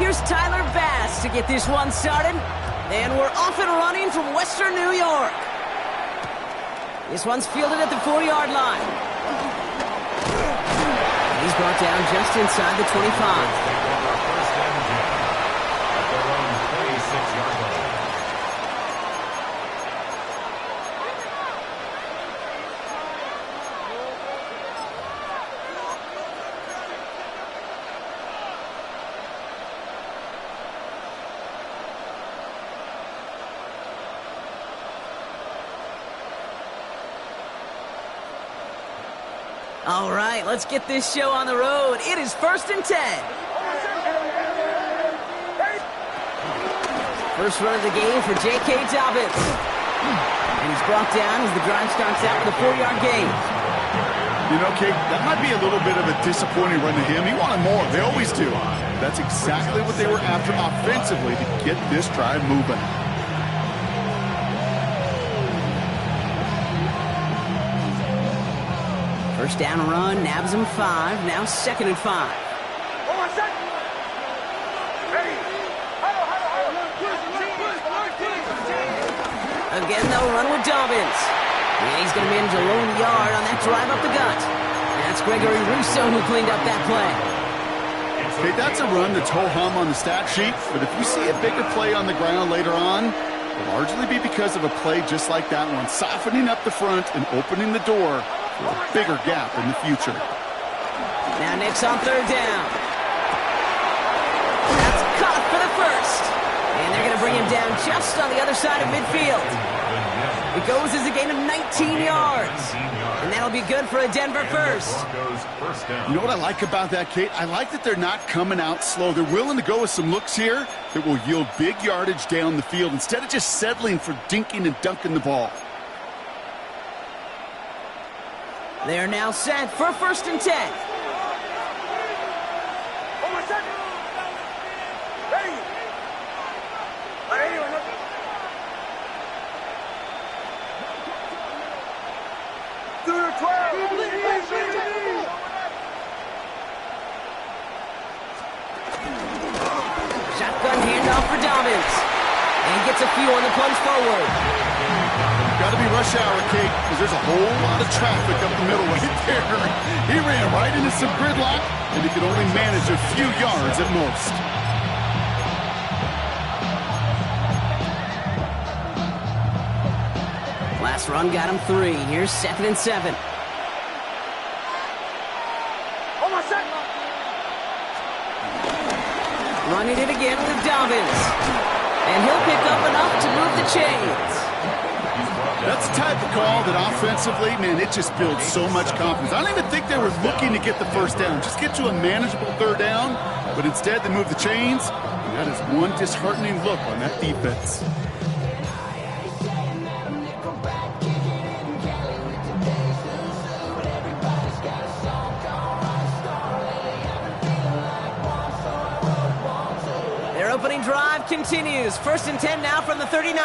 here's Tyler Bass to get this one started. And we're off and running from Western New York. This one's fielded at the 4-yard line. He's brought down just inside the 25. All right, let's get this show on the road. It is 1st and 10. First run of the game for J.K. Dobbins. And he's brought down as the drive starts out with a 4-yard gain. You know, Kate, that might be a little bit of a disappointing run to him. He wanted more. They always do. That's exactly what they were after offensively to get this drive moving. First down run, nabs him 5. Now 2nd and 5. Again, they'll run with Dobbins. And he's going to manage a lone yard on that drive up the gut. That's Gregory Rousseau who cleaned up that play. Okay, that's a run that's ho-hum on the stat sheet, but if you see a bigger play on the ground later on, it'll largely be because of a play just like that one, softening up the front and opening the door for a bigger gap in the future. Now Nick's on 3rd down. That's caught for the first. And they're going to bring him down just on the other side of midfield. It goes as a gain of 19 yards. And that'll be good for a Denver first. You know what I like about that, Kate? I like that they're not coming out slow. They're willing to go with some looks here that will yield big yardage down the field instead of just settling for dinking and dunking the ball. They're now set for 1st and 10. Shotgun handoff for Dobbins. And he gets a few on the plunge forward. Got to be rush hour, Kate, because there's a whole lot of traffic up the middle right there. He ran right into some gridlock, and he could only manage a few yards at most. Last run got him 3. Here's 2nd and 7. Running it again with Dobbins. And he'll pick up enough to move the chains. That's the type of call that offensively, man, it just builds so much confidence. I don't even think they were looking to get the first down. Just get to a manageable 3rd down. But instead, they move the chains. And that is one disheartening look on that defense. Their opening drive continues. 1st and 10 now from the 39.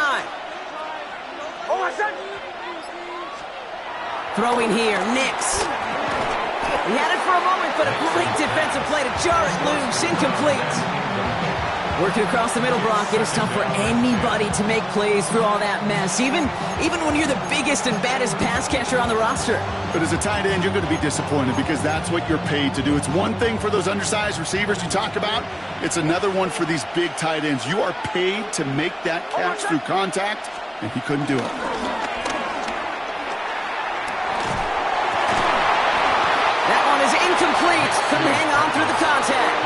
Throwing here, Nix. He had it for a moment, but a great defensive play to jar it loose, incomplete. Working across the middle, Brock, it is tough for anybody to make plays through all that mess, even when you're the biggest and baddest pass catcher on the roster. But as a tight end, you're going to be disappointed because that's what you're paid to do. It's one thing for those undersized receivers you talk about. It's another one for these big tight ends. You are paid to make that catch through contact, and he couldn't do it. Incomplete. Couldn't hang on through the contact.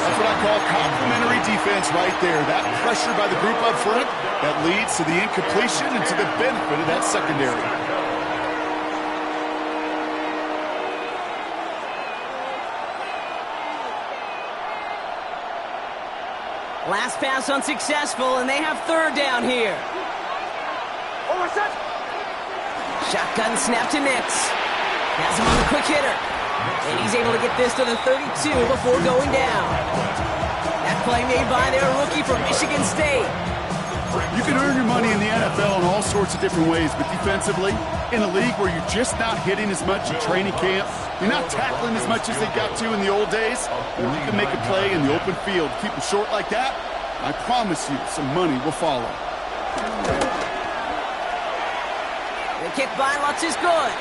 That's what I call complimentary defense right there. That pressure by the group up front, that leads to the incompletion and to the benefit of that secondary. Last pass unsuccessful, and they have 3rd down here. Shotgun snap to Nix. Has him on the quick hitter. And he's able to get this to the 32 before going down. That play made by their rookie from Michigan State. You can earn your money in the NFL in all sorts of different ways, but defensively, in a league where you're just not hitting as much in training camp, You're not tackling as much as they got to in the old days. When you can make a play in the open field, keep them short like that, I promise you some money will follow. The kick by Lutz is good.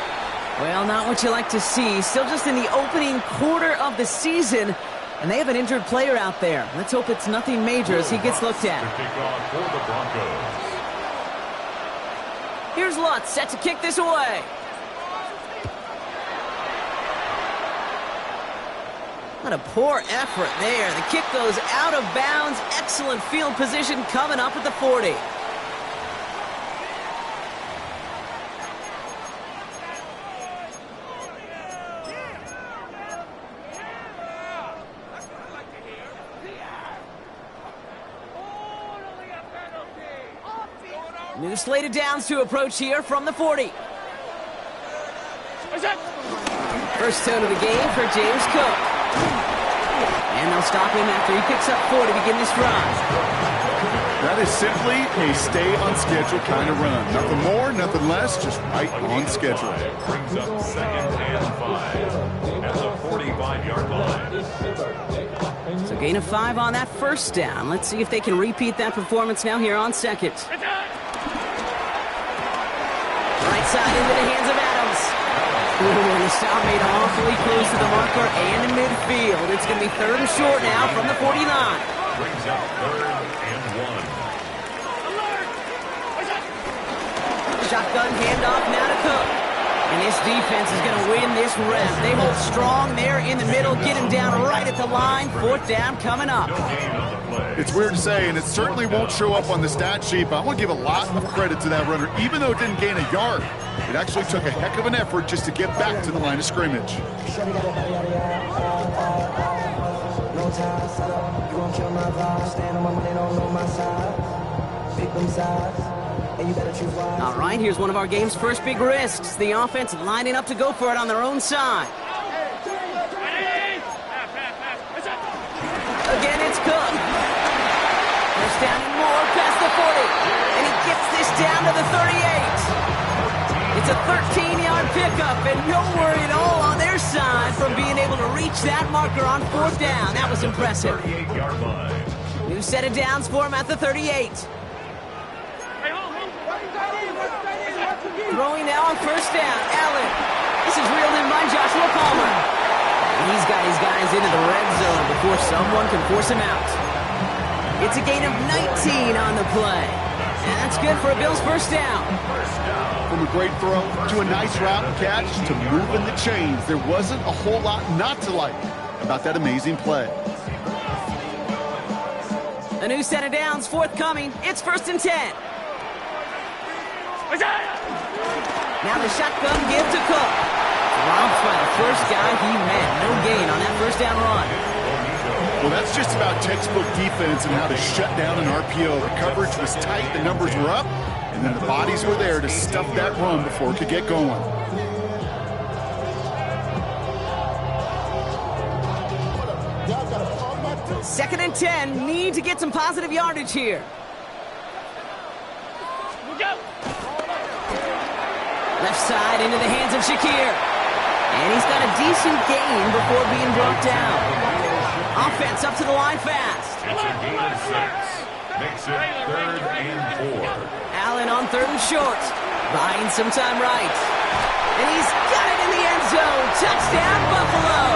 Well, not what you like to see. Still just in the opening quarter of the season, and they have an injured player out there. Let's hope it's nothing major as he gets looked at. Here's Lutz, set to kick this away. What a poor effort there. The kick goes out of bounds. Excellent field position coming up at the 40. New slated downs to approach here from the 40. First tone of the game for James Cook. And they'll stop him after he picks up 4 to begin this drive. That is simply a stay-on-schedule kind of run. Nothing more, nothing less, just right on schedule. Brings up 2nd and 5 at the 45-yard line. So gain of 5 on that first down. Let's see if they can repeat that performance now here on second. Right side into the hands of Adams. Ooh, and the stop made awfully close to the marker and in midfield. It's going to be 3rd and short now from the 49. Brings up 3rd and 1. Shotgun handoff now to Cook. And this defense is going to win this rep. They hold strong there in the middle, get him down right at the line. 4th down coming up. It's weird to say, and it certainly won't show up on the stat sheet, but I want to give a lot of credit to that runner. Even though it didn't gain a yard, it actually took a heck of an effort just to get back to the line of scrimmage. All right, here's one of our game's first big risks. The offense lining up to go for it on their own side. Again, it's Cook. First down and more past the 40. And he gets this down to the 38. It's a 13-yard pickup, and no worry at all on their side from being able to reach that marker on 4th down. That was impressive. 38-yard line. New set of downs for him at the 38. Throwing now on first down. Allen. This is reeled in by Joshua Palmer. And he's got his guys into the red zone before someone can force him out. It's a gain of 19 on the play. And that's good for a Bills first down. From a great throw to a nice route and catch to moving the chains, there wasn't a whole lot not to like about that amazing play. A new set of downs forthcoming. It's 1st and 10. Now the shotgun give to Cook. Robbed by the first guy he met. No gain on that first down run. Well, that's just about textbook defense and how to shut down an RPO. The coverage was tight, the numbers were up, and then the bodies were there to stuff that run before it could get going. Second and 10. Need to get some positive yardage here. Left side into the hands of Shakir. And he's got a decent gain before being brought down. Offense up to the line fast. It's a gain of 6. Makes it 3rd and 4. Allen on 3rd and short. Buying some time right. And he's got it in the end zone. Touchdown, Buffalo.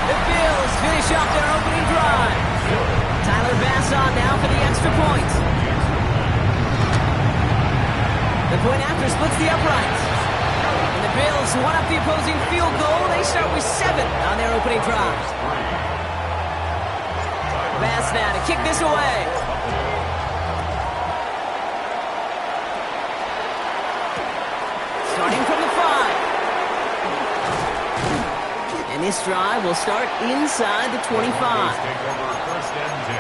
The Bills finish off their opening drive. Tyler Bass on now for the extra point. The point after splits the uprights. And the Bills one up the opposing field goal. They start with 7 on their opening drive. Bass now to kick this away. Starting from the 5. And this drive will start inside the 25. Take over 1st and 10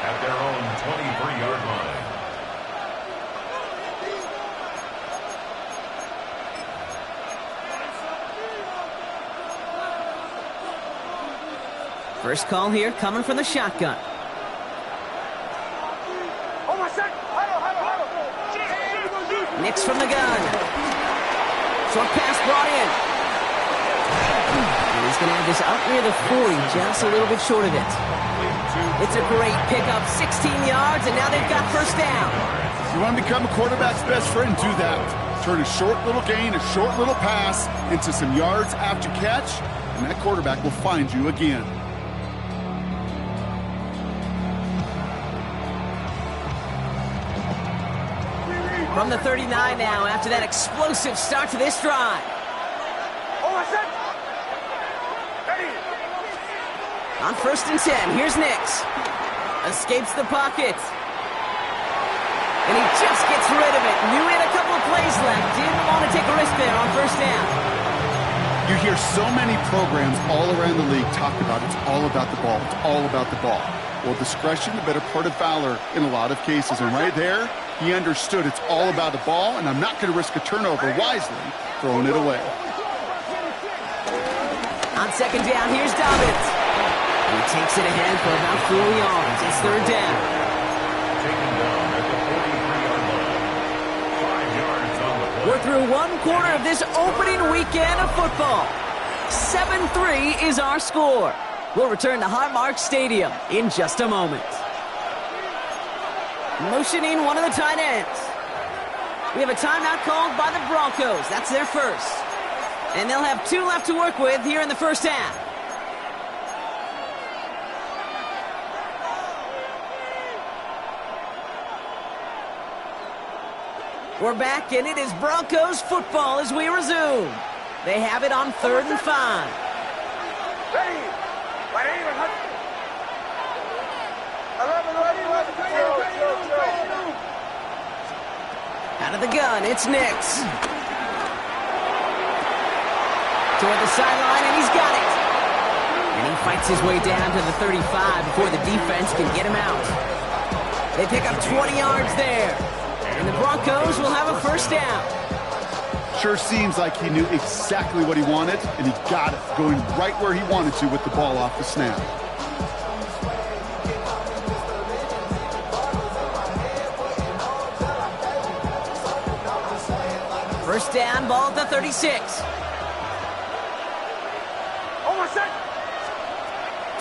at their own 23-yard line. First call here coming from the shotgun. Nix from the gun. Short pass brought in. going to have this up near the 40, just a little bit short of it. It's a great pickup, 16 yards, and now they've got first down. You want to become a quarterback's best friend, do that. Turn a short little gain, a short little pass into some yards after catch, and that quarterback will find you again. From the 39 now, after that explosive start to this drive. On 1st and 10, here's Nix. Escapes the pocket. And he just gets rid of it. Knew he had a couple of plays left. Didn't want to take a risk there on 1st down. You hear so many programs all around the league talk about it's all about the ball. It's all about the ball. Well, discretion, the better part of valor in a lot of cases. And right there, he understood it's all about the ball, and I'm not going to risk a turnover wisely, throwing it away. On 2nd down, here's Dobbins. He takes it ahead for about 4 yards. It's 3rd down. Taken down at the 43-yard line. 5 yards on the play. We're through one quarter of this opening weekend of football. 7-3 is our score. We'll return to Highmark Stadium in just a moment. Motioning one of the tight ends. We have a timeout called by the Broncos. That's their first. And they'll have 2 left to work with here in the first half. We're back, and it is Broncos football as we resume. They have it on 3rd and 5. Out of the gun, it's Nix. Toward the sideline, and he's got it. And he fights his way down to the 35 before the defense can get him out. They pick up 20 yards there. And the Broncos will have a first down. Sure seems like he knew exactly what he wanted, and he got it, going right where he wanted to with the ball off the snap. First down, ball at the 36.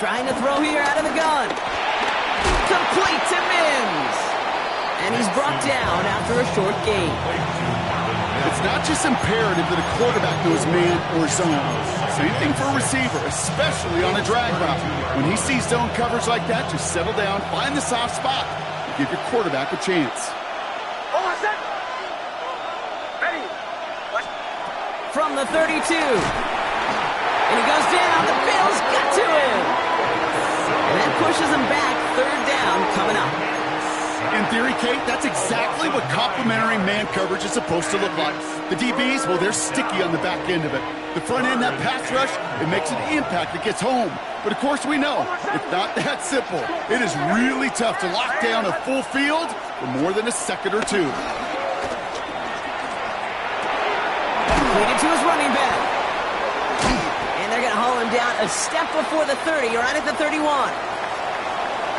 Trying to throw here out of the gun. Complete to Mims. And he's brought down after a short gain. It's not just imperative that a quarterback knows man or zone. Same thing for a receiver, especially on a drag route. When he sees zone coverage like that, just settle down, find the soft spot, and give your quarterback a chance. From the 32. And he goes down. The Bills got to him. And that pushes him back. 3rd down coming up. In theory, Kate, that's exactly what complementary man coverage is supposed to look like. The DBs, well, they're sticky on the back end of it. The front end, that pass rush, it makes an impact that gets home. But, of course, we know it's not that simple. It is really tough to lock down a full field for more than a second or two. Leading to his running back. And they're going to haul him down a step before the 30, right at the 31.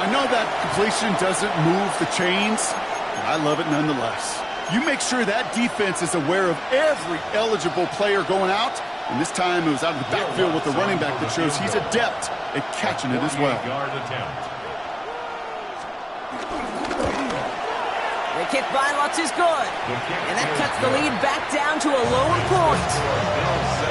I know that completion doesn't move the chains, but I love it nonetheless. You make sure that defense is aware of every eligible player going out, and this time it was out of the backfield with the running back that shows he's adept at catching it as well. The kick by Lutz is good, and that cuts the lead back down to a lone point.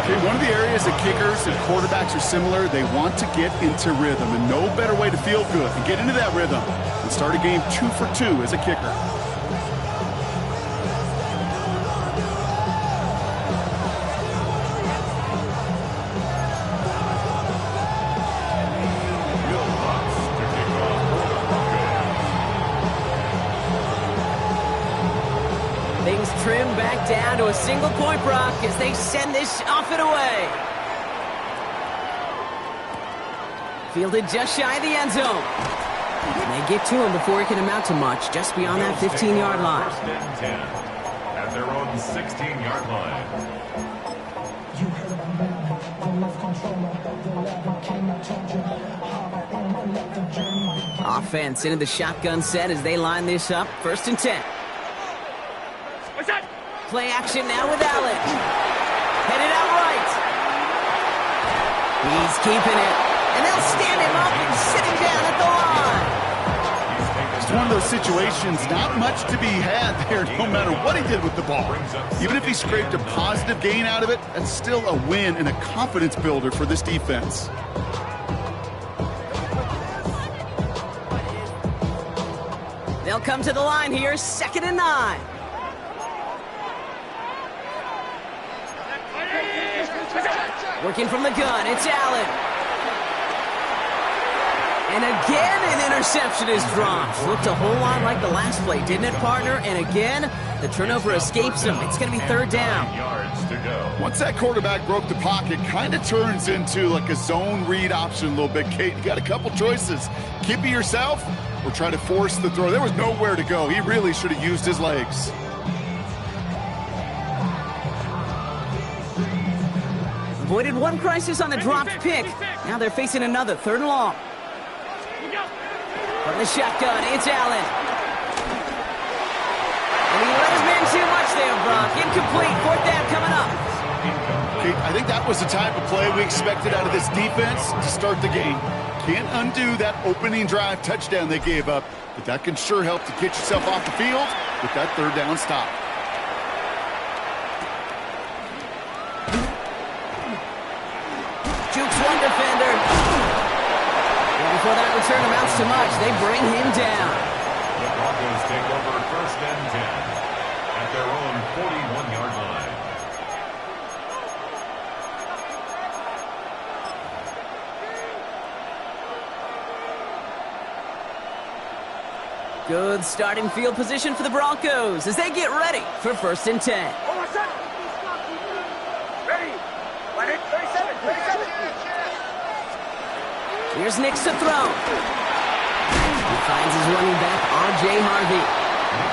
Okay, one of the areas that kickers and quarterbacks are similar, they want to get into rhythm, and no better way to feel good and get into that rhythm than start a game 2 for 2 as a kicker. Things trim back down to a single-point Brock as they send this off and away. Fielded just shy of the end zone. And they get to him before he can amount to much, just beyond that 15-yard line. First and 10 at their own 16-yard line. Offense into the shotgun set as they line this up. 1st and 10. Play action now with Allen. Headed out right. He's keeping it. And they'll stand him up and sit him down at the line. It's one of those situations, not much to be had there no matter what he did with the ball. Even if he scraped a positive gain out of it, that's still a win and a confidence builder for this defense. They'll come to the line here, 2nd and 9. Working from the gun, it's Allen. And again, an interception is dropped. Looked a whole lot like the last play, didn't it, partner? And again, the turnover escapes him. It's going to be 3rd down. Yards to go. Once that quarterback broke the pocket, kind of turns into like a zone read option a little bit, Kate. You got a couple choices. Keep it yourself or try to force the throw. There was nowhere to go. He really should have used his legs. Avoided one crisis on the dropped pick. Now they're facing another, 3rd and long. From the shotgun, it's Allen. And he let his man too much there, Brock. Incomplete, 4th down coming up. Okay, I think that was the type of play we expected out of this defense to start the game. Can't undo that opening drive touchdown they gave up, but that can sure help to get yourself off the field with that 3rd down stop. Jukes one defender. Before that return amounts to much, they bring him down. The Broncos take over 1st and 10 at their own 41-yard line. Good starting field position for the Broncos as they get ready for 1st and 10. Ready. 37. Here's Nix to throw. He finds his running back, R.J. Harvey.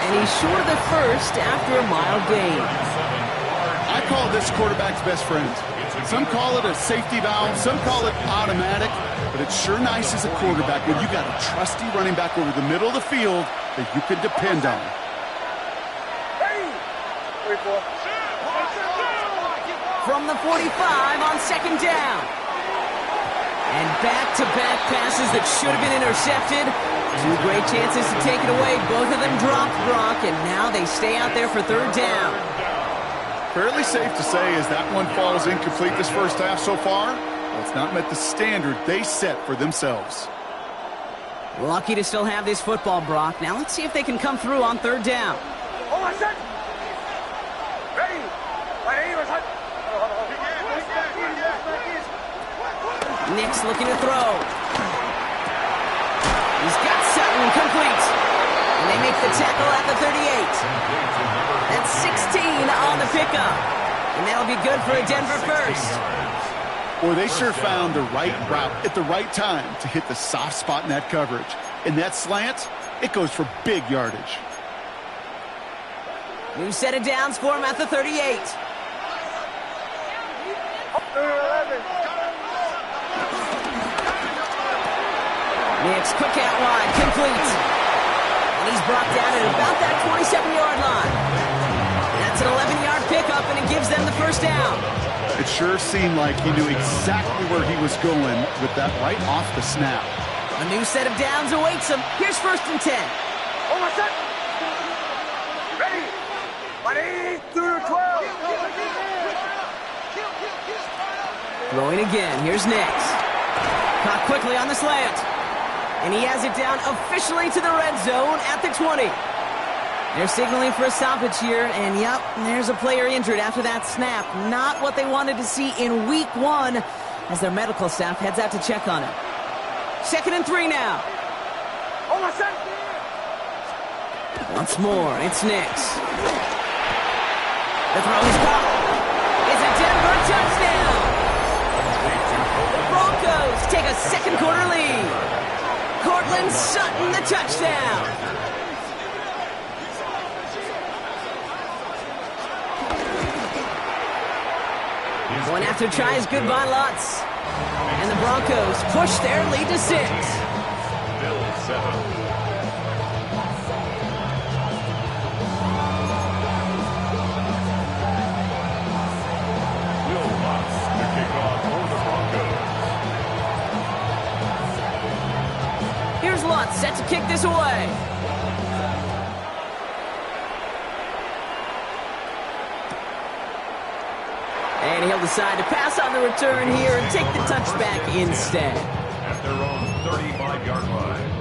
And he's short of the first after a mild gain. I call this quarterback's best friend. Some call it a safety valve, some call it automatic, but it's sure nice as a quarterback when you got a trusty running back over the middle of the field that you can depend on. From the 45 on 2nd down. And back-to-back passes that should have been intercepted. 2 great chances to take it away. Both of them dropped, Brock, and now they stay out there for 3rd down. Fairly safe to say as that one falls incomplete this first half so far, well, it's not met the standard they set for themselves. Lucky to still have this football, Brock. Now let's see if they can come through on 3rd down. Ready. Nix looking to throw. He's got Sutton complete. And they make the tackle at the 38. That's 16 on the pickup. And that'll be good for a Denver first. Boy, they sure found the right route at the right time to hit the soft spot in that coverage. And that slant, it goes for big yardage. New set of downs for him at the 38. Nix, quick out wide, complete. And he's brought down at about that 27-yard line. That's an 11-yard pickup, and it gives them the 1st down. It sure seemed like he knew exactly where he was going with that right off the snap. A new set of downs awaits him. Here's 1st and 10. Ready. through 12. Throwing again. Here's Nix. Caught quickly on the slant. And he has it down officially to the red zone at the 20. They're signaling for a stoppage here, and yep, there's a player injured after that snap. Not what they wanted to see in week 1 as their medical staff heads out to check on him. 2nd and 3 now. Once more, it's Nix. The throw is caught. It's a Denver touchdown. The Broncos take a second quarter lead. Cortland Sutton, the touchdown. One after tries goodbye lots. And the Broncos push their lead to 6. Bill 7. Will Lutz to kick off for the Broncos. punt, set to kick this away. And he'll decide to pass on the return here and take the touchback instead. At their own 35-yard line.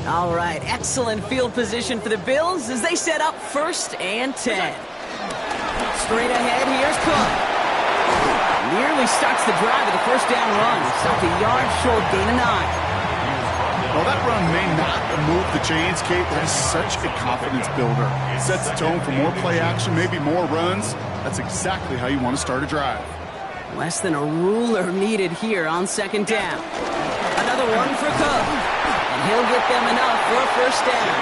All right, excellent field position for the Bills as they set up 1st and 10. Straight ahead, here's Cook. Nearly starts the drive with a 1st down run. Stopped a yard short, gain of 9. Well, that run may not move the chains, Kate. That is such a confidence builder. Sets the tone for more play action, maybe more runs. That's exactly how you want to start a drive. Less than a ruler needed here on 2nd down. Another one for Cook. And he'll get them enough for a 1st down.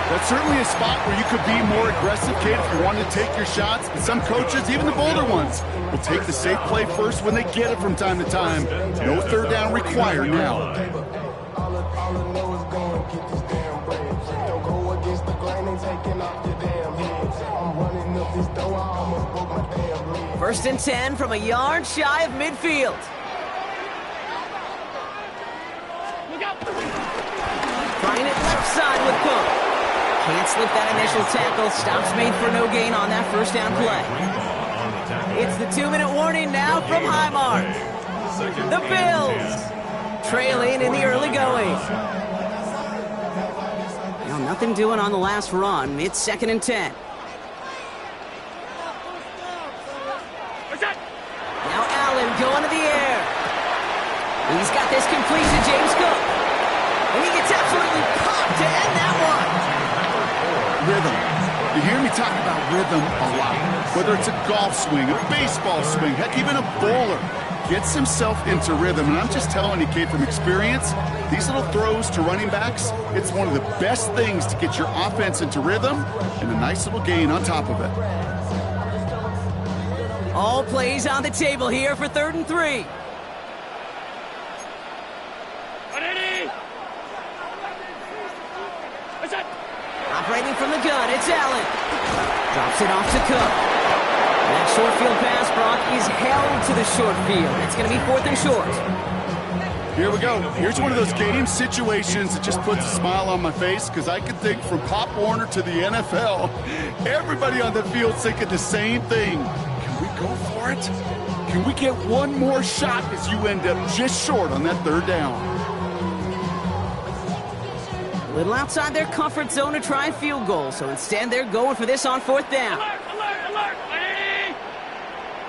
That's certainly a spot where you could be more aggressive, Kate, if you wanted to take your shots. But some coaches, even the bolder ones, will take the safe play first when they get it from time to time. No 3rd down required now. First and 10 from a yard shy of midfield. Trying it left side with Cook. Can't slip that initial tackle. Stops made for no gain on that 1st down play. It's the 2-minute warning now from Highmark. The Bills trailing in the early going. Well, nothing doing on the last run. It's 2nd and 10. Now Allen going to the air. He's got this complete to James Cook. And he gets absolutely popped to end that one. Rhythm. You hear me talk about rhythm a lot. Whether it's a golf swing, a baseball swing, heck, even a bowler gets himself into rhythm. And I'm just telling you, Kate, from experience, these little throws to running backs, it's one of the best things to get your offense into rhythm and a nice little gain on top of it. All plays on the table here for 3rd and 3. Operating from the gun, it's Allen. Drops it off to Cook. And that short field pass, Brock, is held to the short field. It's going to be 4th and short. Here we go. Here's one of those game situations that just puts a smile on my face because I can think from Pop Warner to the NFL, everybody on the field thinking the same thing. Can we go for it? Can we get one more shot as you end up just short on that 3rd down? A little outside their comfort zone to try a field goal, so instead they're going for this on 4th down. Alert!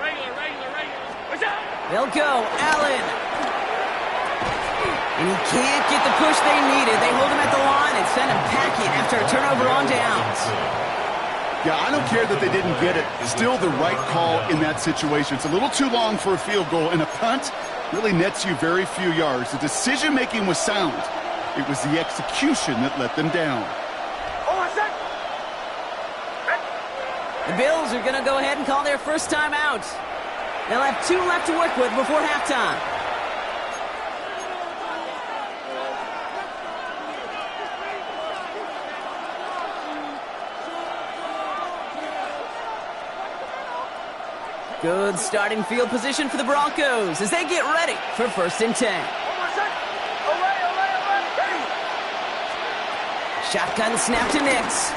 Regular. What's up? They'll go. Allen. And he can't get the push they needed. They hold him at the line and send him packing after a turnover on downs. Yeah, I don't care that they didn't get it. Still the right call in that situation. It's a little too long for a field goal, and a punt really nets you very few yards. The decision-making was sound. It was the execution that let them down. The Bills are going to go ahead and call their 1st time out. They'll have 2 left to work with before halftime. Good starting field position for the Broncos as they get ready for 1st and 10. Shotgun snap to Nix.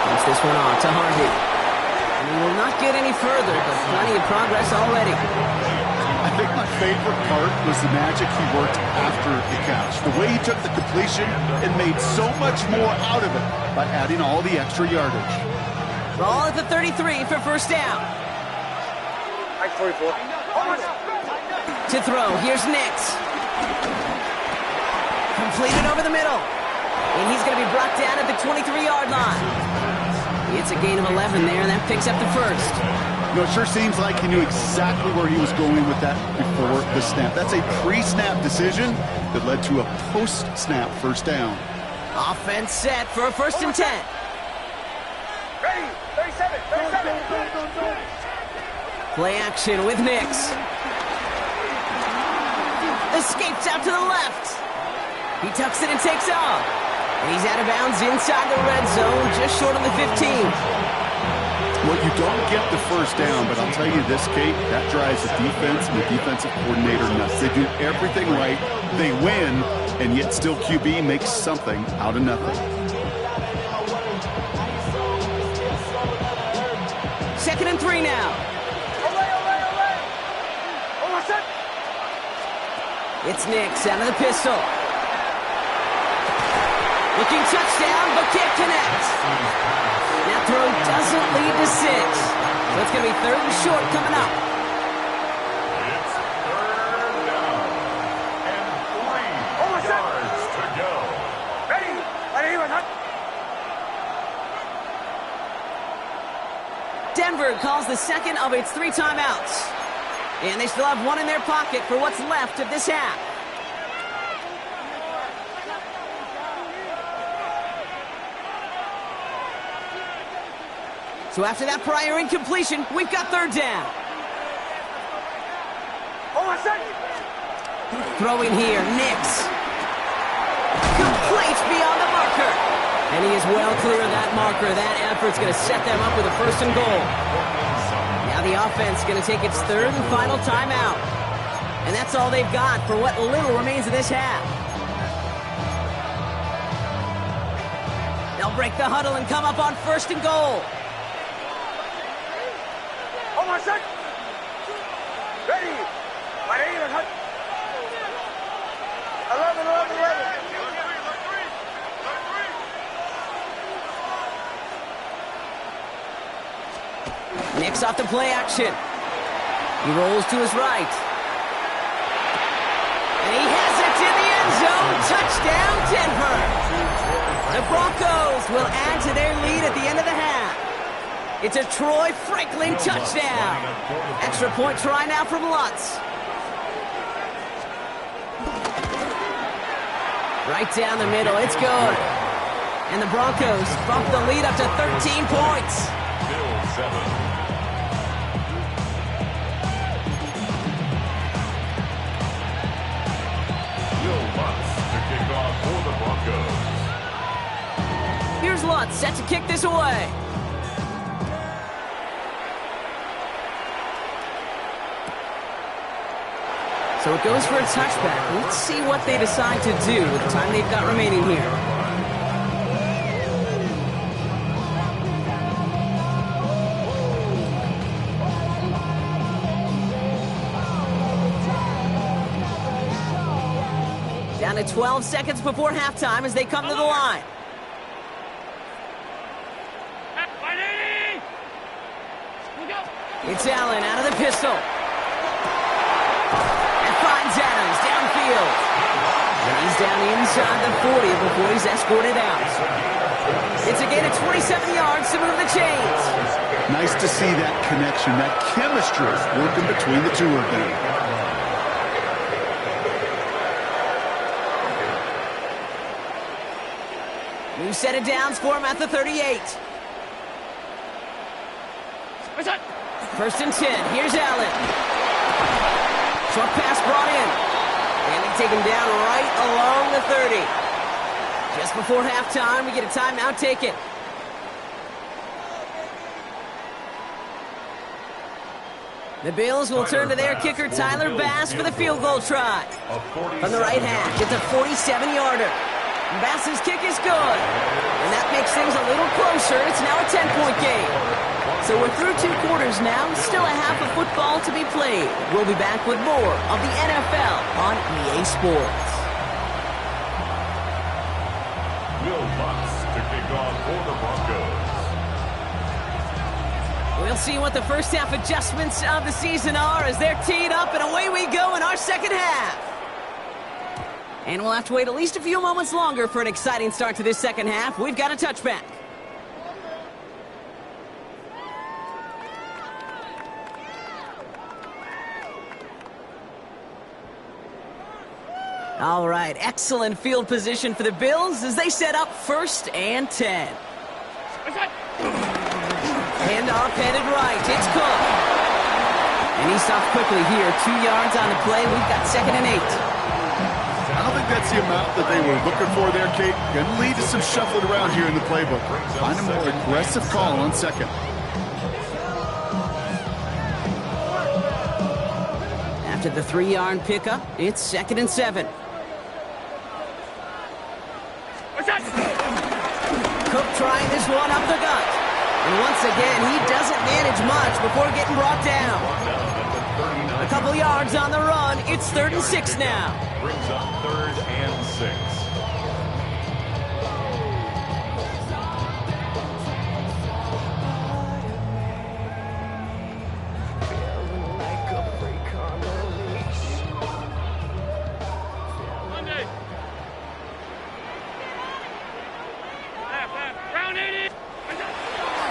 Puts this one on to Harvey. And he will not get any further, but plenty of progress already. I think my favorite part was the magic he worked after the catch. The way he took the completion and made so much more out of it by adding all the extra yardage. Ball at the 33 for 1st down. 44. To throw, here's Nix. Completed over the middle. And he's going to be brought down at the 23-yard line. It's a gain of 11 there, and that picks up the 1st. You know, it sure seems like he knew exactly where he was going with that before the snap. That's a pre-snap decision that led to a post-snap 1st down. Offense set for a 1st and 10. Ready, 37. Play action with Nix. Escapes out to the left. He tucks it and takes off. And he's out of bounds inside the red zone, just short of the 15. Well, you don't get the first down, but I'll tell you this, Kate, that drives the defense and the defensive coordinator nuts. They do everything right. They win, and yet still QB makes something out of nothing. Second and 3 now. It's Nix out of the pistol. Looking touchdown, but can't connect. That throw doesn't lead to 6. So it's going to be 3rd and short coming up. It's 3rd down and 3 yards to go. Ready? Denver calls the second of its 3 timeouts. And they still have 1 in their pocket for what's left of this half. So after that prior incompletion, we've got 3rd down. Throwing here, Nix. Complete beyond the marker. And he is well clear of that marker. That effort's going to set them up with a 1st and goal. Now the offense going to take its 3rd and final timeout. And that's all they've got for what little remains of this half. They'll break the huddle and come up on 1st and goal. Ready? 11. Nix off the play action. He rolls to his right. And he has it in the end zone. Touchdown, Denver. The Broncos will add to their lead at the end of the half. It's a Troy Franklin touchdown. Extra point try now from Lutz. Right down the middle. It's good. And the Broncos bump the lead up to 13 points. Still 7. Here's Lutz, set to kick this away. So it goes for a touchback. Let's see what they decide to do with the time they've got remaining here. Down to 12 seconds before halftime as they come to the line. It's Allen out of the pistol. And finds Adams downfield. And he's down inside the 40 before he's escorted out. It's a gain of 27 yards to move the chains. Nice to see that connection, that chemistry working between the two of them. New set of downs for him at the 38. First and 10. Here's Allen. Short pass brought in. And they take him down right along the 30. Just before halftime, we get a timeout taken. The Bills will turn to their kicker, Tyler Bass, for the field goal try. From the right half, it's a 47-yarder. Bass's kick is good. And that makes things a little closer. It's now a 10-point game. So we're through 2 quarters now. Still a half of football to be played. We'll be back with more of the NFL on EA Sports. Will Lutz to kick off for the Broncos. We'll see what the first half adjustments of the season are as they're teed up, and away we go in our second half. And we'll have to wait at least a few moments longer for an exciting start to this second half. We've got a touchback. All right, excellent field position for the Bills as they set up 1st and 10. Handoff headed right. It's Cook. And he stops quickly here. 2 yards on the play. We've got 2nd and 8. think that's the amount that they were looking for there, Kate. Going to lead to some shuffling around here in the playbook. Find a more aggressive call on second. After the 3-yard pickup, it's 2nd and 7. Cook trying this one up the gut. And once again, he doesn't manage much before getting brought down. A couple yards on the run. It's 3rd and 6 now. Brings up 3rd and 6.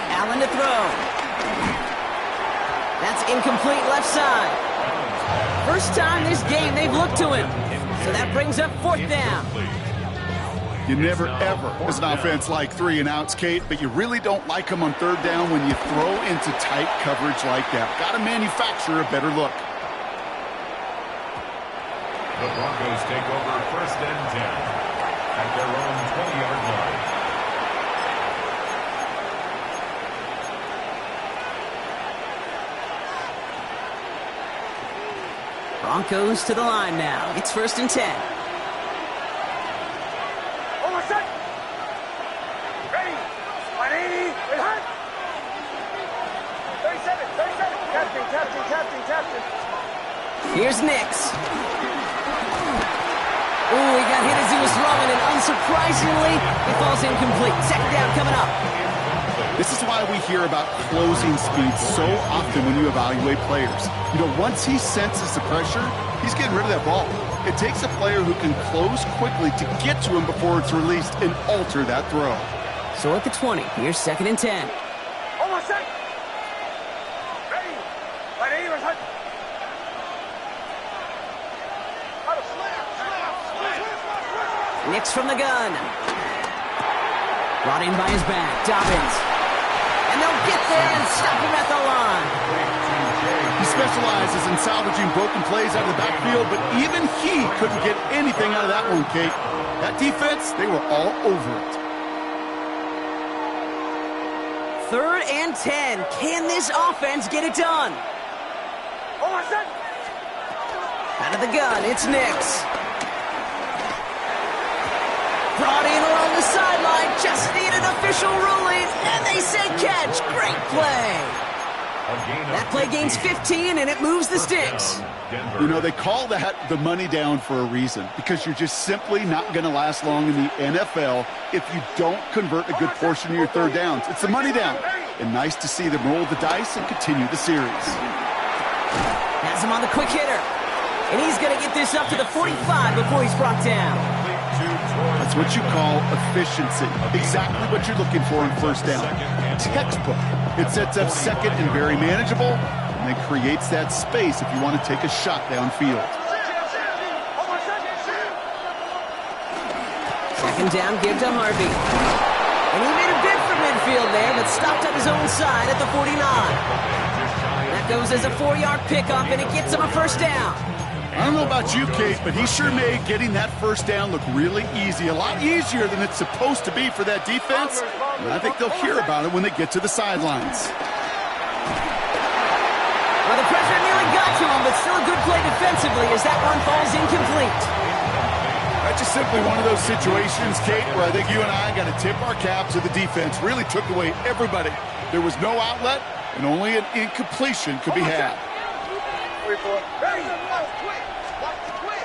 Allen to throw. That's incomplete left side. First time this game they've looked to him. So that brings up 4th down. You never, ever, as an offense, like 3 and outs, Kate, but you really don't like them on 3rd down when you throw into tight coverage like that. Got to manufacture a better look. The Broncos take over 1st and 10 at their own 20-yard line. Broncos to the line now. It's 1st and 10. Almost set. Ready. 180. Wait, hot. 37. Captain. Here's Nix. Ooh, he got hit as he was throwing, and unsurprisingly, it falls incomplete. 2nd down coming up. This is why we hear about closing speed so often when you evaluate players. You know, once he senses the pressure, he's getting rid of that ball. It takes a player who can close quickly to get to him before it's released and alter that throw. So at the 20, here's 2nd and 10. Almost set. Ready. 180. Wait, hot. Nix from the gun. Brought in by his back. Dobbins. And they'll get there and stop him at the line. He specializes in salvaging broken plays out of the backfield, but even he couldn't get anything out of that one, Kate. That defense, they were all over it. 3rd and 10. Can this offense get it done? Almost set. Out of the gun, it's Nix. Brought in along the sideline, just need an official ruling, and they say catch. Great play. That play gains 15, and it moves the sticks. You know, they call that the money down for a reason, because you're just simply not going to last long in the NFL if you don't convert a good portion of your 3rd downs. It's the money down. And nice to see them roll the dice and continue the series. Has him on the quick hitter. And he's going to get this up to the 45 before he's brought down. That's what you call efficiency. Exactly what you're looking for in 1st down. Textbook. It sets up 2nd and very manageable, and then creates that space if you want to take a shot downfield. 2nd down, give to Harvey. And he made a bid for midfield there, but stopped on his own side at the 49. That goes as a 4-yard pickup, and it gets him a 1st down. I don't know about you, Kate, but he sure made getting that 1st down look really easy. A lot easier than it's supposed to be for that defense. And I think they'll hear about it when they get to the sidelines. Well, the pressure nearly got to him, but still a good play defensively as that one falls incomplete. That's just simply one of those situations, Kate, where I think you and I got to tip our cap to the defense. Really took away everybody. There was no outlet, and only an incompletion could be had.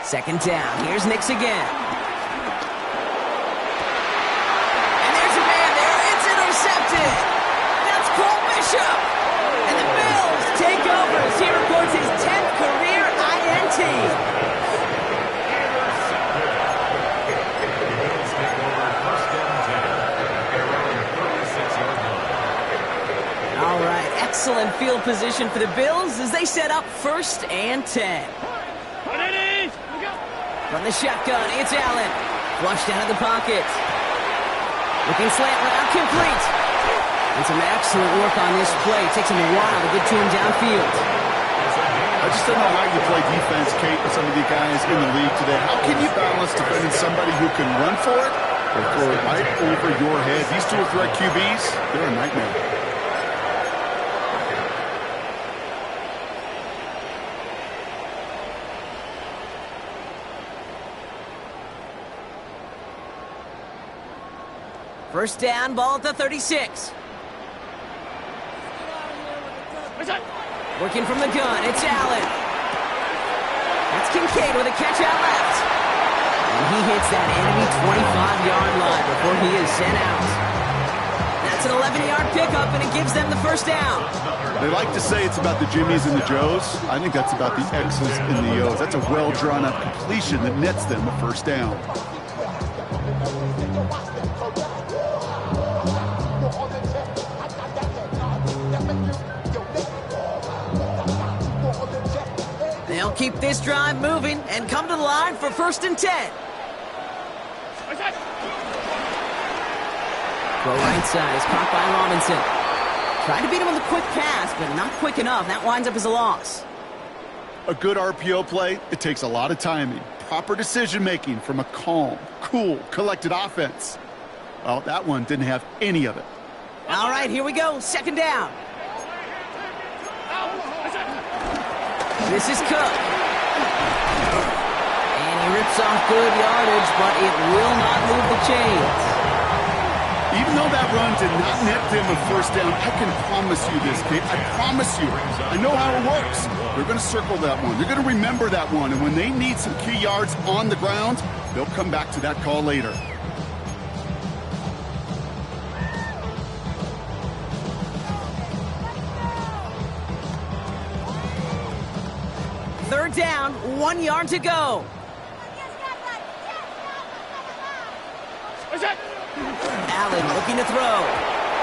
2nd down. Here's Nix again. And there's a man there. It's intercepted. That's Cole Bishop. And the Bills take over as he records his 10th career INT. All right, excellent field position for the Bills as they set up 1st and 10. From the shotgun, it's Allen. Flushed out of the pocket. Looking slant route, complete. And some excellent work on this play. It takes him a while to get to him downfield. I just don't know how you play defense, Kate, with some of the guys in the league today. How can you balance defending somebody who can run for it or throw it right over your head? These dual threat QBs, they're a nightmare. First down, ball at the 36. Working from the gun, it's Allen. That's Kincaid with a catch out left. And he hits that enemy 25-yard line before he is sent out. That's an 11-yard pickup, and it gives them the first down. They like to say it's about the Jimmies and the Joes. I think that's about the X's and the O's. That's a well-drawn-up completion that nets them a first down. They'll keep this drive moving and come to the line for 1st and 10. Throw right side is caught by Robinson. Tried to beat him with a quick pass, but not quick enough. That winds up as a loss. A good RPO play, it takes a lot of timing, proper decision-making from a calm, cool, collected offense. Well, that one didn't have any of it. All right, here we go. 2nd down. This is Cook. And he rips off good yardage, but it will not move the chains. Even though that run did not net them a first down, I can promise you this, Kate. I promise you. I know how it works. They're going to circle that one. They're going to remember that one. And when they need some key yards on the ground, they'll come back to that call later. Third down, 1 yard to go. Allen looking to throw.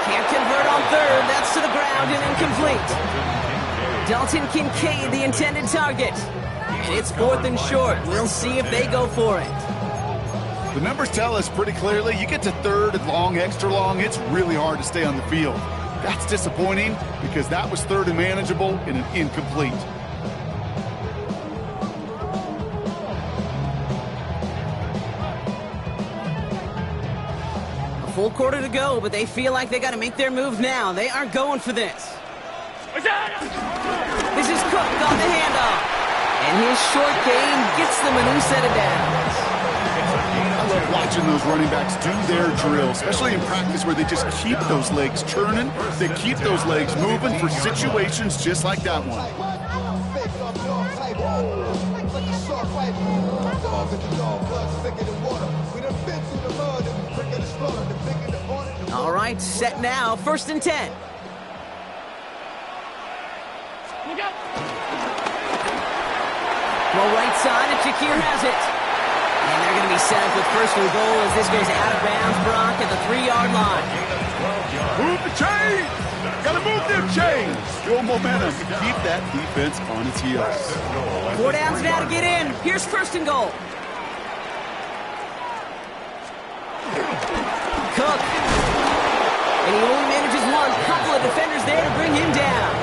Can't convert on 3rd. That's to the ground and incomplete. Dalton Kincaid, the intended target. And it's 4th and short. We'll see if they go for it. The numbers tell us pretty clearly, you get to 3rd and long, extra long, it's really hard to stay on the field. That's disappointing because that was 3rd and manageable and an incomplete. Full quarter to go, but they feel like they got to make their move now. They are going for this. This is Cook on the handoff. And his short game gets them a new set of downs. I love watching those running backs do their drill, especially in practice where they just keep those legs churning. They keep those legs moving for situations just like that one. All right, set now, 1st and 10. Well, right side, and Shakir has it. And they're going to be set up with 1st and goal as this goes out of bounds, Brock, at the 3-yard line. Move the chains! Gotta move them chains! Build momentum. Keep that defense on its heels. 4 downs now to get in. Here's 1st and goal. Cook. And he only manages one. Couple of defenders there to bring him down.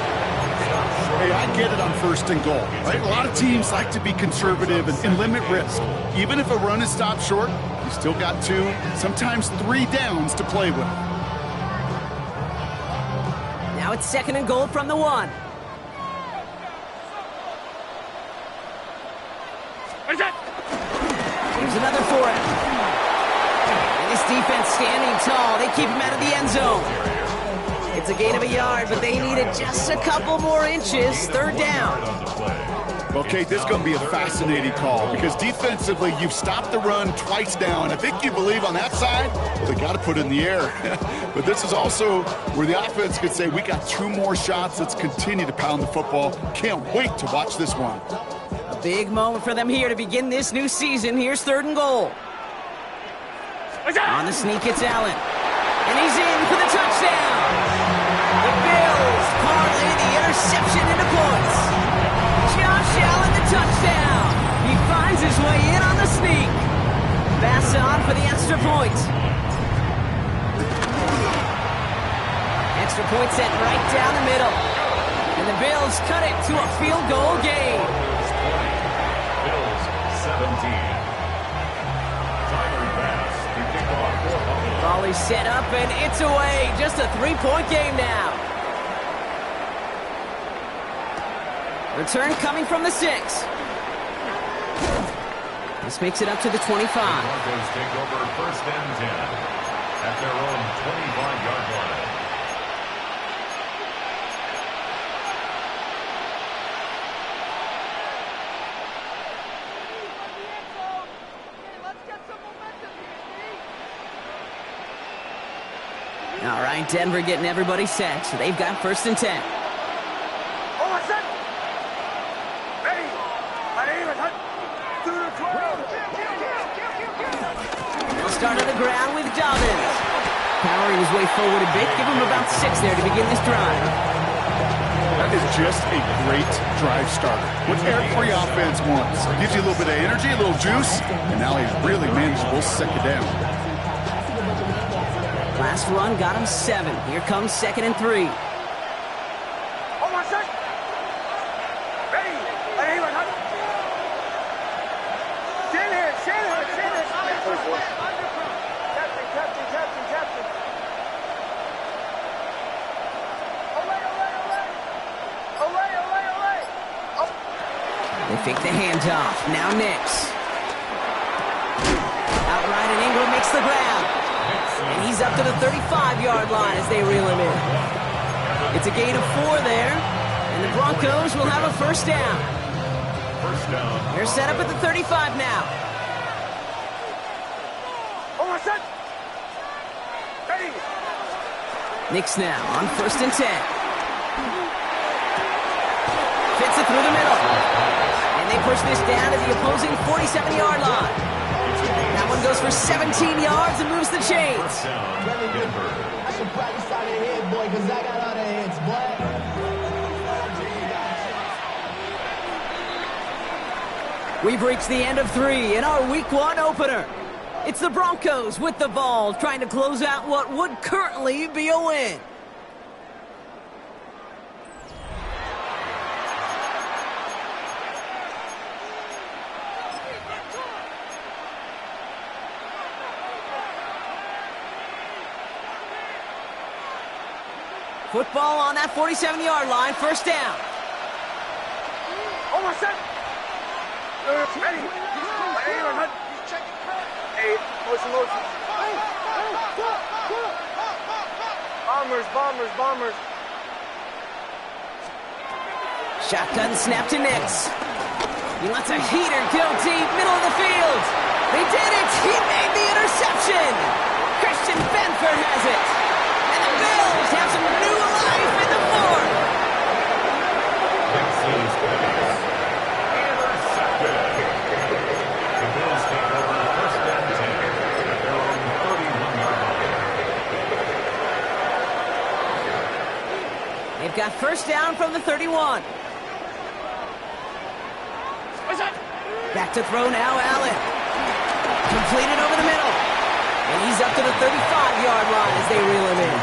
Hey, I get it on 1st and goal, right? A lot of teams like to be conservative and limit risk. Even if a run is stopped short, you still got 2, sometimes 3 downs to play with. Now it's 2nd and goal from the 1. Here's another for him. And this defense standing tall. They keep him out of the end zone. It's a gain of a yard, but they needed just a couple more inches. 3rd down. Okay, this is going to be a fascinating call because defensively, you've stopped the run twice now, and I think you believe on that side, they got to put it in the air. But this is also where the offense could say, we got 2 more shots. Let's continue to pound the football. Can't wait to watch this one. A big moment for them here to begin this new season. Here's 3rd and goal. On the sneak, it's Allen. And he's in for the touchdown. The Bills parlay the interception into points. Josh Allen, the touchdown. He finds his way in on the sneak. Pass on for the extra point. Extra point set right down the middle. And the Bills cut it to a field goal game. Bills 17. Tyler Bass to kick off for Buffalo. Volley set up, and it's away. Just a 3-point game now. Return coming from the 6. This makes it up to the 25. Broncos take over first and 10 at their own 25-yard line. All right, Denver getting everybody set, so they've got first and 10. Over set. Ready. My name is Hunt. Through the 12. They'll start on the ground with Dobbins. Powering his way forward a bit. Give him about 6 there to begin this drive. That is just a great drive starter. What every offense wants. Gives you a little bit of energy, a little juice, and now he's really manageable second down. Last run got him 7. Here comes 2nd and 3. Over set. Ready. My name is Hunt. Stand here. Stand here. Stand here. Captain. Olay. They fake the handoff. Now Nix. Outright, and Ingram makes the grab. And he's up to the 35-yard line as they reel him in. It's a gain of 4 there. And the Broncos will have a first down. First down. They're set up at the 35 now. Over set. Ready. Nix now on first and 10. Fits it through the middle. And they push this down to the opposing 47-yard line. That one goes for 17 yards and moves the chains. First down, Denver. I should practice on the head, boy, because I got all the heads, boy. We've reached the end of 3 in our Week 1 opener. It's the Broncos with the ball, trying to close out what would currently be a win. Football on that 47-yard line, first down. Over set. Ready. My name is Hunt. Hey, motion. Bombers. Shotgun snap to Nix. He lets a heater go deep, middle of the field. They did it. He made the interception. Christian Benford has it. And the Bills have some new life in the fourth. Nixon's pass. Intercepted. The Bills take over first and 10 at their own 31-yard line. They've got first down from the 31. Back to throw now, Allen. Completed over the middle. And he's up to the 35-yard line as they reel him in.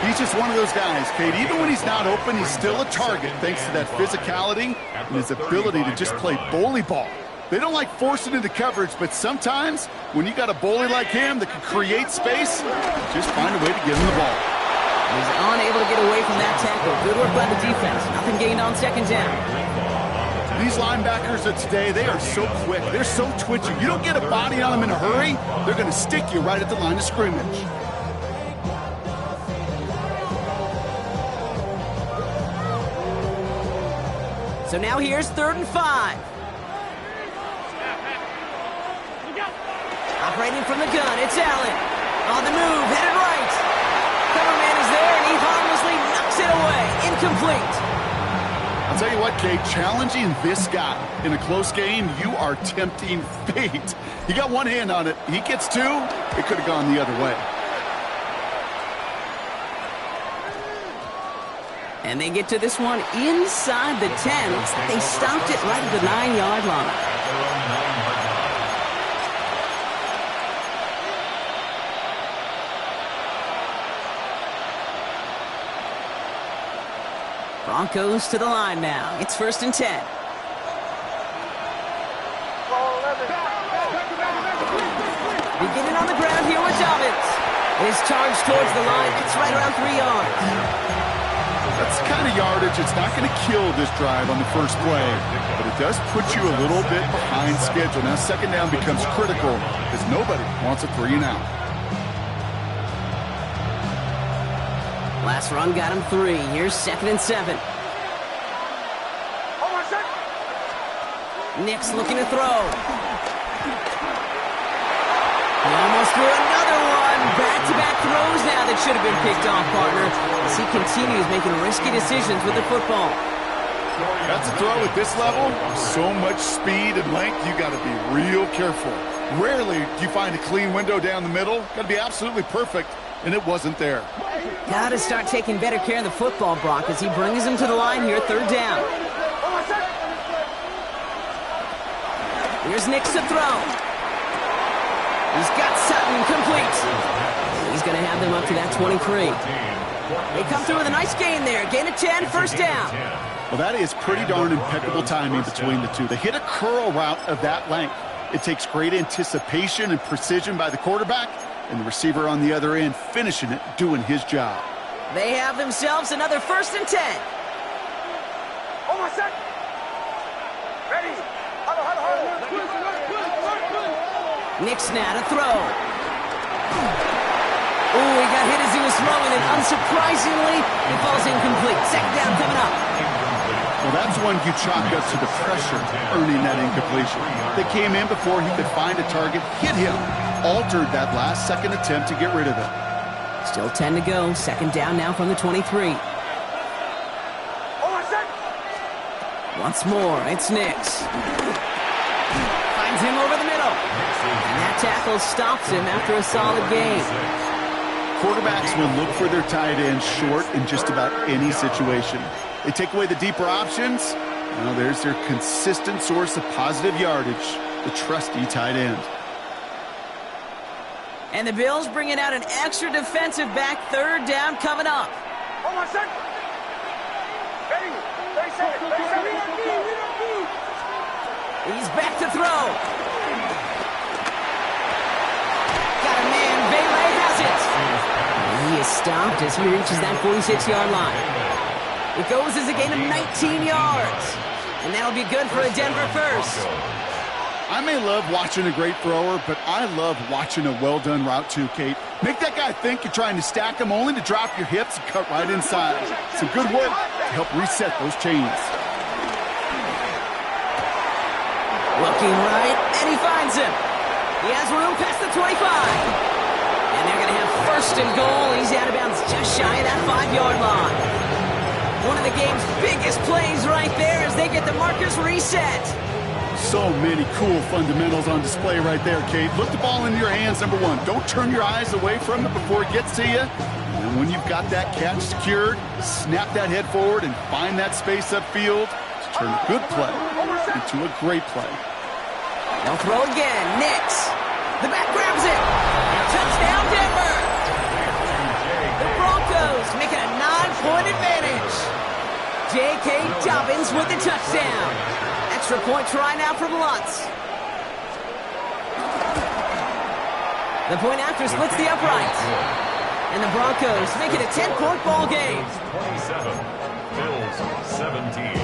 He's just one of those guys, Kate. Even when he's not open, he's still a target thanks to that physicality and his ability to just play bully ball. They don't like forcing into coverage, but sometimes when you got a bully like him that can create space, just find a way to get him the ball. He's unable to get away from that tackle. Good work by the defense. Nothing gained on second down. These linebackers of today, they are so quick. They're so twitchy. You don't get a body on them in a hurry, they're going to stick you right at the line of scrimmage. So now here's 3rd and 5. Operating from the gun, it's Allen. On the move, headed right. Cover man is there, and he harmlessly knocks it away. Incomplete. I'll tell you what, Kate, challenging this guy in a close game, you are tempting fate. He got one hand on it. He gets 2, it could have gone the other way. And they get to this one inside the 10. Looks like they stopped it right at the 9-yard line. Broncos to the line now. It's 1st and 10. Beginning on the ground here with Dobbins. His charge towards the line. It's right around 3 yards. That's the kind of yardage. It's not going to kill this drive on the first play, but it does put you a little bit behind schedule. Now, 2nd down becomes critical because nobody wants a 3 and out. Last run got him 3. Here's 2nd and 7. Nick's looking to throw. He almost threw another one. Back-to-back throws now that should have been picked off, partner, as he continues making risky decisions with the football. That's a throw at this level. So much speed and length, you got to be real careful. Rarely do you find a clean window down the middle. Got to be absolutely perfect, and it wasn't there. Got to start taking better care of the football, Brock, as he brings him to the line here, 3rd down. Here's Nick's to throw. He's got Sutton complete. He's going to have them up to that 23. They come through with a nice gain there. Gain of 10, 1st down. Well, that is pretty darn impeccable timing between the two. They hit a curl route of that length. It takes great anticipation and precision by the quarterback, and the receiver on the other end finishing it, doing his job. They have themselves another 1st and 10. Almost set. Ready. Nick's now to throw. Oh, he got hit as he was throwing, and unsurprisingly, he falls incomplete. 2nd down coming up. Well, that's one you chalk up to the pressure earning that incompletion. They came in before he could find a target, hit him, altered that last second attempt to get rid of it. Still 10 to go. 2nd down now from the 23. Once more, it's Nix. Finds him over the middle. And that tackle stops him after a solid gain. Quarterbacks will look for their tight end short in just about any situation. They take away the deeper options. Now there's their consistent source of positive yardage, the trusty tight end. And the Bills bringing out an extra defensive back. 3rd down coming up. He's back to throw. Got a man. Bailey has it. And he is stopped as he reaches that 46-yard line. It goes as a gain of 19 yards. And that'll be good for a Denver first. I may love watching a great thrower, but I love watching a well-done route too, Kate. Make that guy think you're trying to stack him only to drop your hips and cut right inside. Some good work to help reset those chains. Looking right, and he finds him. He has room past the 25. And they're going to have 1st and goal. He's out of bounds just shy of that 5-yard line. One of the game's biggest plays right there as they get the markers reset. So many cool fundamentals on display right there, Kate. Look the ball in your hands, number one. Don't turn your eyes away from it before it gets to you. And when you've got that catch secured, snap that head forward and find that space upfield to turn a good play into a great play. They'll throw again. Nix. The back grabs it. Touchdown, Denver. The Broncos making a 9-point advantage. J.K. Dobbins with the touchdown. Extra point try now from Lutz. The point after splits the upright. And the Broncos make it a 10-point ball game. 27, Bills 17.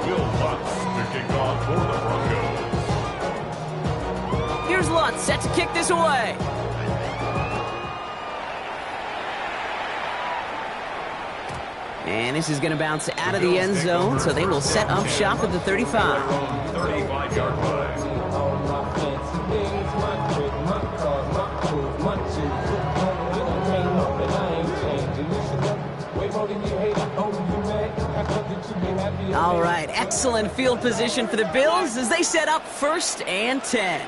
Will Lutz to kick off for the Broncos. Here's Lutz set to kick this away. And this is going to bounce out of the end zone, so they will set up shop at the 35. 35-yard line. All right, excellent field position for the Bills as they set up 1st and 10.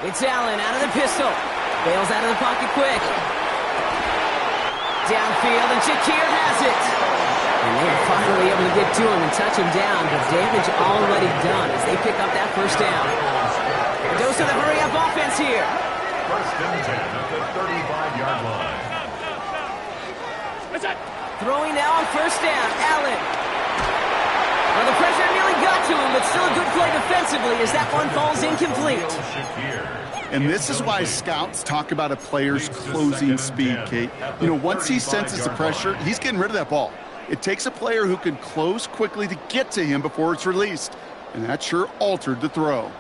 It's Allen out of the pistol. Bails out of the pocket quick. Downfield, and Shakir has it. And they are finally able to get to him and touch him down, but damage already done as they pick up that 1st down. It goes to the hurry-up offense here. 1st and 10 at the 35-yard line. Throwing now on first down. Allen. Well, the pressure nearly got to him, but still a good play defensively as that one falls incomplete. And this is why scouts talk about a player's closing speed, Kate. You know, once he senses the pressure, he's getting rid of that ball. It takes a player who can close quickly to get to him before it's released. And that sure altered the throw.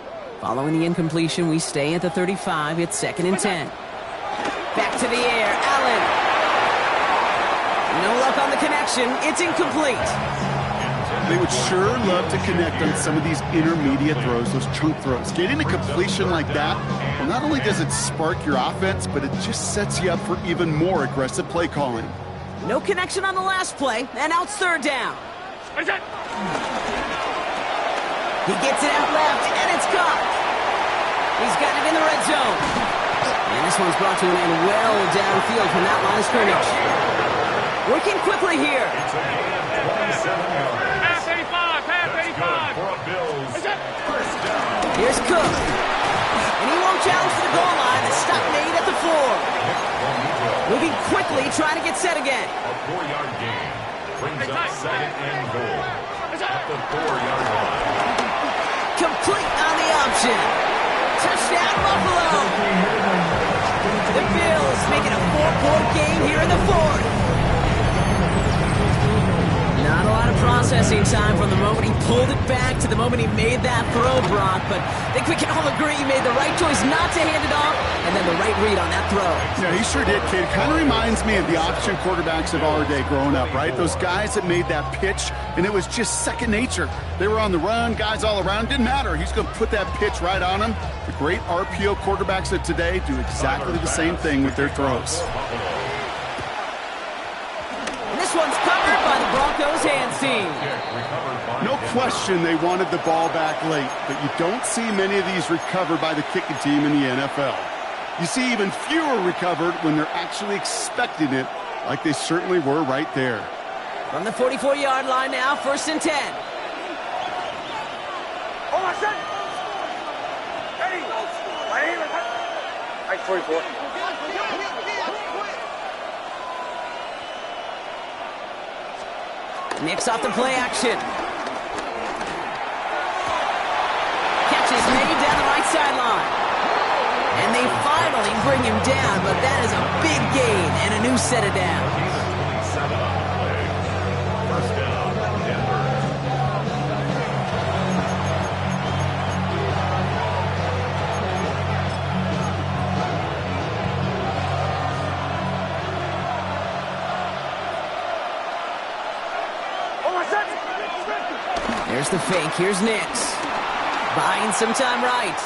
Following the incompletion, we stay at the 35. It's 2nd and 10. Back to the air. Allen. No luck on the connection. It's incomplete. They would sure love to connect on some of these intermediate throws, those chunk throws. Getting a completion like that, well, not only does it spark your offense, but it just sets you up for even more aggressive play calling. No connection on the last play, and now it's 3rd down. He gets it out left, and it's caught. He's got it in the red zone. And this one's brought to an end well downfield from that line of scrimmage. Working quickly here. Here's Cook. And he won't challenge to the goal line. The stop made at the 4. Moving quickly, trying to get set again. A 4-yard gain brings up 2nd and goal at the 4-yard line. Complete on the option. Touchdown, Buffalo. The Bills make it a 4-point game here in the 4th. Not a lot of processing time from the moment he pulled it back to the moment he made that throw, Brock. But I think we can all agree he made the right choice not to hand it off, and then the right read on that throw. Yeah, he sure did, kid. Kind of reminds me of the option quarterbacks of our day growing up, right? Those guys that made that pitch, and it was just second nature. They were on the run, guys all around. Didn't matter. He's going to put that pitch right on them. The great RPO quarterbacks of today do exactly the same thing with their throws. This one's covered by the Broncos hands team. No question they wanted the ball back late, but you don't see many of these recovered by the kicking team in the NFL. You see even fewer recovered when they're actually expecting it, like they certainly were right there. From the 44-yard line now, 1st and 10. Hold on, son. Ready. My name is... Right, 44. Nix off the play action. Catch is made down the right sideline. And they finally bring him down, but that is a big gain and a new set of downs. 7 on the play. 1st down, Denver. There's the fake. Here's Nix. Buying some time right.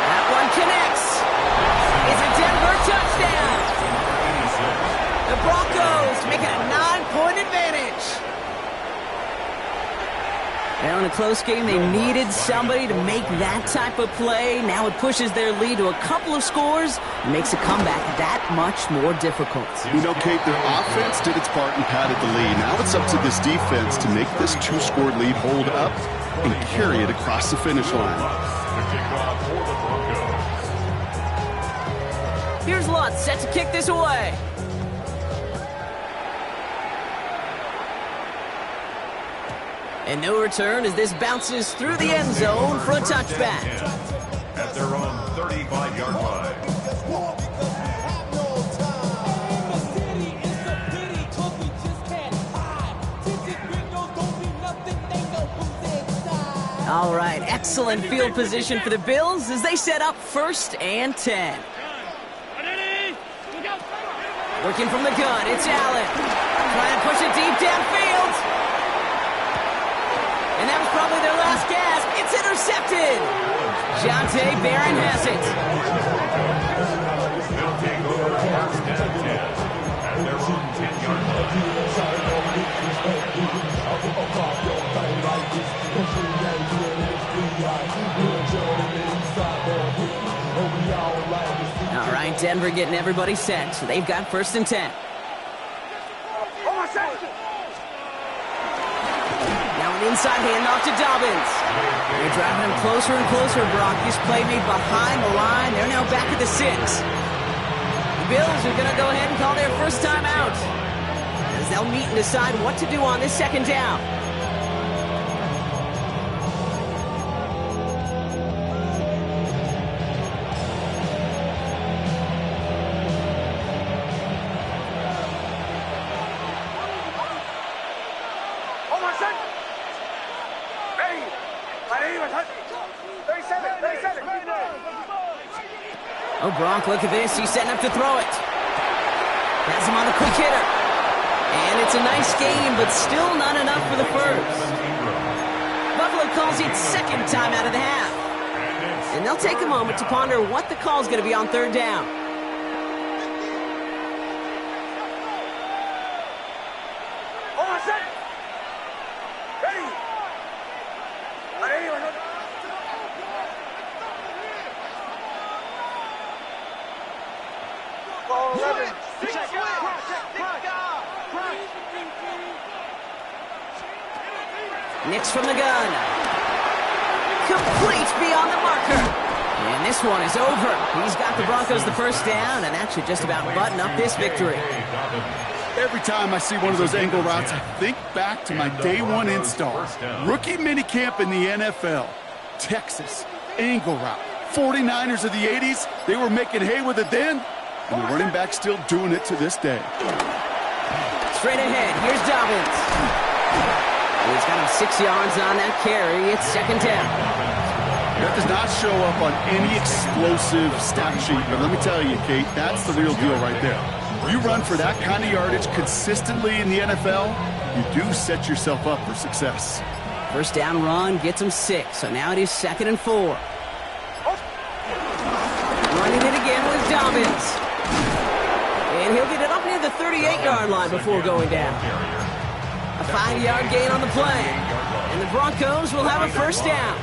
That one connects. It's a Denver touchdown. The Broncos make it a 9-point advantage. Now in a close game, they needed somebody to make that type of play. Now it pushes their lead to a couple of scores and makes a comeback that much more difficult. You know, Kate, their offense did its part and padded the lead. Now it's up to this defense to make this 2-score lead hold up and carry it across the finish line. The kickoff for the Broncos. Here's Lutz set to kick this away. And no return as this bounces through the end zone for a touchback. At their own 35-yard line. All right, excellent field position for the Bills as they set up 1st and 10. Working from the gun, it's Allen. Trying to push it deep downfield. And that was probably their last gasp. It's intercepted. Jonte Barron has it. They'll take over 1st and 10 at their own 10-yard line. All right, Denver getting everybody set. So they've got 1st and 10. Inside handoff to Dobbins. They're driving him closer and closer, Brock. This play made behind the line. They're now back at the 6. The Bills are going to go ahead and call their first time out. as they'll meet and decide what to do on this second down. Oh, Gronk, look at this. He's setting up to throw it. Has him on the quick hitter. And it's a nice game, but still not enough for the first. Buffalo calls it second time out of the half. And they'll take a moment to ponder what the call is going to be on third down. Nix from the gun. Complete beyond the marker. And this one is over. He's got the Broncos the first down, and that should just about button up this victory. Every time I see one of those angle routes, I think back to my day one install. Rookie minicamp in the NFL. Texas, angle route. 49ers of the 80s, they were making hay with it then, and the running back's still doing it to this day. Straight ahead, here's Dobbins. He's got him 6 yards on that carry. It's second down. That does not show up on any explosive stat sheet, but let me tell you, Kate, that's the real deal right there. You run for that kind of yardage consistently in the NFL, you do set yourself up for success. First down run gets him 6, so now it is 2nd and 4. Running it again with Dobbins. And he'll get it up near the 38-yard line before going down. A 5-yard gain on the play. And the Broncos will have a first down.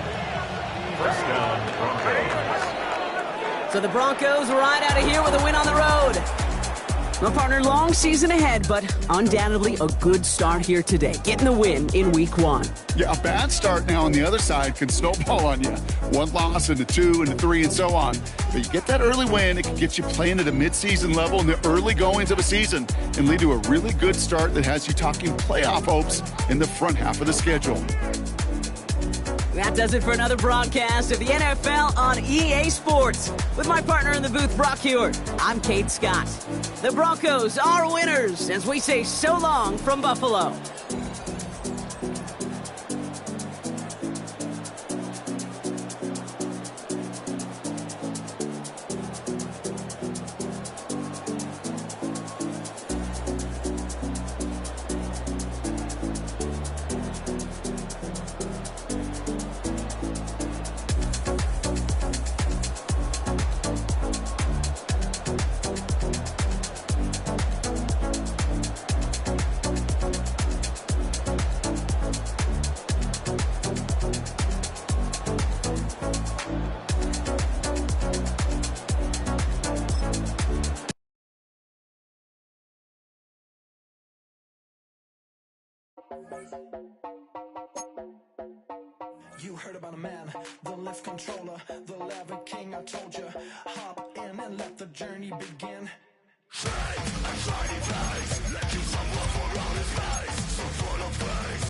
So the Broncos ride out of here with a win on the road. My partner, long season ahead, but undoubtedly a good start here today. Getting the win in week 1. Yeah, a bad start now on the other side can snowball on you. 1 loss into 2 into 3 and so on. But you get that early win, it can get you playing at a midseason level in the early goings of a season and lead to a really good start that has you talking playoff hopes in the front half of the schedule. That does it for another broadcast of the NFL on EA Sports. With my partner in the booth, Brock Hewitt, I'm Kate Scott. The Broncos are winners as we say so long from Buffalo. You heard about a man, the lift controller, the lever king. I told you, hop in and let the journey begin. Shake and shiny place, let you suffer for all his life.